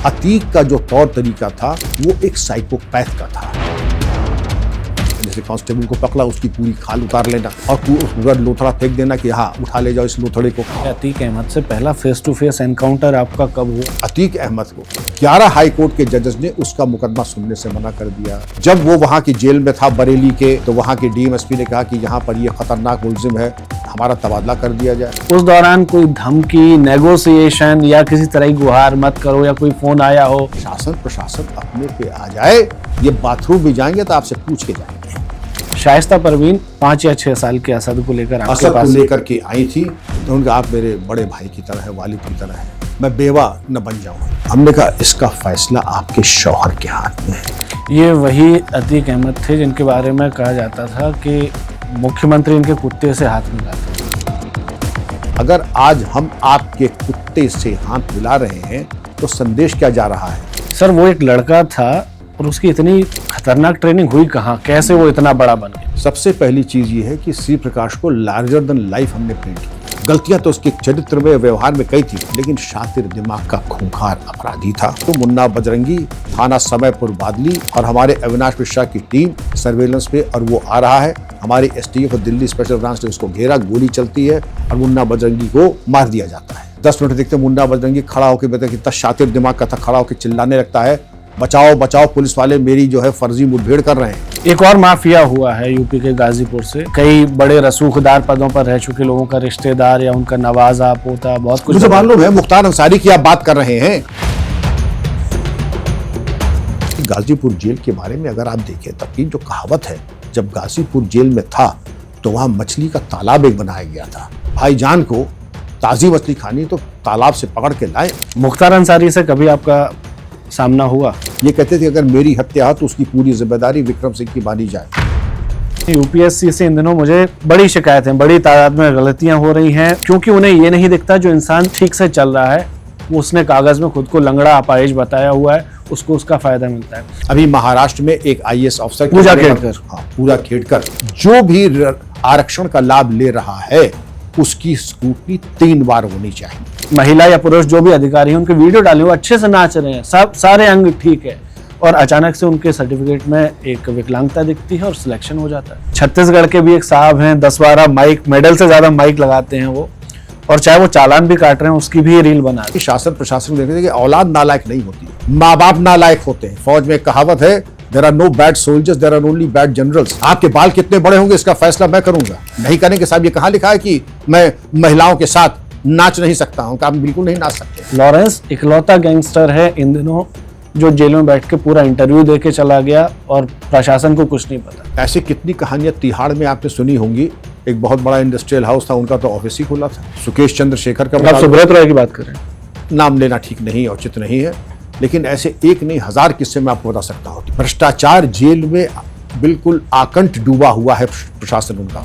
अतीक का जो तौर तरीका था वो एक साइकोपैथ का था। जैसे कांस्टेबल को पकड़ा, उसकी पूरी खाल उतार लेना और पूरा लोथड़ा फेंक देना कि हाँ उठा ले जाओ इस लोथड़े को। अतीक अहमद से पहला फेस टू फेस एनकाउंटर आपका कब हुआ? अतीक अहमद को 11 हाई कोर्ट के जजेस ने उसका मुकदमा सुनने से मना कर दिया। जब वो वहाँ की जेल में था बरेली के, तो वहाँ के डीएमएसपी ने कहा कि यहाँ पर ये खतरनाक मुलजिम है, हमारा तबादला कर दिया जाए। उस दौरान कोई धमकी, नेगोशिएशन या किसी तरह की गुहार मत करो या कोई फोन आया हो? शासन प्रशासन अपने पे आ जाए, ये बाथरूम भी जाएंगे तो आपसे पूछ के जाएंगे। शाइस्ता परवीन 5 या 6 साल के असद को लेकर आपके पास लेकर के आई थी, तो उनका आप मेरे बड़े भाई की तरह है, वालिद की तरह है, मैं बेवा न बन जाऊं। हमने कहा इसका फैसला आपके शौहर के हाथ में है। ये वही अतीक अहमद थे जिनके बारे में कहा जाता था कि मुख्यमंत्री इनके कुत्ते से हाथ मिलाते। अगर आज हम आपके कुत्ते से हाथ मिला रहे हैं तो संदेश क्या जा रहा है? सर वो एक लड़का था और उसकी इतनी खतरनाक ट्रेनिंग हुई कहाँ, कैसे वो इतना बड़ा बन गया? सबसे पहली चीज ये है कि श्री प्रकाश को लार्जर देन लाइफ हमने पेंट किया। गलतियां तो उसके चरित्र में, व्यवहार में कई थी, लेकिन शातिर दिमाग का खूंखार अपराधी था। तो मुन्ना बजरंगी, थाना समयपुर बादली और हमारे अविनाश मिश्रा की टीम सर्वेलेंस पे, और वो आ रहा है। हमारे एसटीएफ और दिल्ली स्पेशल ब्रांच ने उसको घेरा, गोली चलती है और मुन्ना बजरंगी को मार दिया जाता है। 10 मिनट देखते मुन्ना बजरंगी खड़ा होकर, बेटा कितना शातिर दिमाग का था, खड़ा होकर चिल्लाने लगता है, बचाओ बचाओ, पुलिस वाले मेरी जो है फर्जी मुठभेड़ कर रहे हैं। एक और माफिया हुआ है यूपी के गाजीपुर से, कई बड़े रसूखदार पदों पर रह चुके लोगों का रिश्तेदार या उनका नवाजा, पोता, बहुत कुछ। मुझे मालूम है मुख्तार अंसारी की आप बात कर रहे हैं। गाजीपुर जेल के बारे में अगर आप देखें तब की जो कहावत है, जब गाजीपुर जेल में था तो वहां मछली का तालाब एक बनाया गया था। भाईजान को ताजी मछली खानी तो तालाब से पकड़ के लाए। मुख्तार अंसारी से कभी आपका सामना हुआ? ये कहते थे अगर मेरी हत्या हो तो उसकी पूरी जिम्मेदारी विक्रम सिंह की मानी जाए। यूपीएससी से इन दिनों मुझे बड़ी शिकायतें, बड़ी तादाद में गलतियां हो रही हैं, क्योंकि उन्हें ये नहीं दिखता जो इंसान ठीक से चल रहा है, उसने कागज में खुद को लंगड़ा अपाहिज बताया हुआ है, उसको उसका फायदा मिलता है। अभी महाराष्ट्र में एक आईएएस अफसर पूजा खेड़कर, पूजा खेड़कर जो भी आरक्षण का लाभ ले रहा है उसकी स्क्रूटनी 3 बार होनी चाहिए। महिला या पुरुष जो भी अधिकारी हैं उनके वीडियो डाले, वो अच्छे से नाच रहे हैं, सब सारे अंग ठीक है, और अचानक से उनके सर्टिफिकेट में एक विकलांगता दिखती है और सिलेक्शन हो जाता है। छत्तीसगढ़ के भी एक साहब हैं, 10-12 माइक, मेडल से ज्यादा माइक लगाते हैं वो, और चाहे वो चालान भी काट रहे हैं उसकी भी रील बना रहे हैं। शासन प्रशासन देखते हैं कि औलाद नालायक नहीं होती, माँ बाप नालायक होते हैं। फौज में एक कहावत है, There are no bad soldiers, there are only bad generals। आपके बाल कितने बड़े होंगे इसका फैसला मैं करूंगा, नहीं करेंगे साहब। ये कहाँ लिखा है कि मैं महिलाओं के साथ नाच नहीं सकता हूँ? आप बिल्कुल नहीं नाच सकते। लॉरेंस इकलौता गैंगस्टर है इन दिनों जो जेल में बैठ के पूरा इंटरव्यू दे के चला गया और प्रशासन को कुछ नहीं पता। ऐसी कितनी कहानियां तिहाड़ में आपने सुनी होंगी। एक बहुत बड़ा इंडस्ट्रियल हाउस था, उनका तो ऑफिस ही खुला था। सुकेश चंद्रशेखर का, आप सुब्रत रॉय की बात करें, नाम लेना ठीक नहीं और उचित नहीं है, लेकिन ऐसे एक नहीं 1000 किस्से मैं आपको बता सकता हूँ। भ्रष्टाचार जेल में बिल्कुल आकंठ डूबा हुआ है प्रशासन उनका।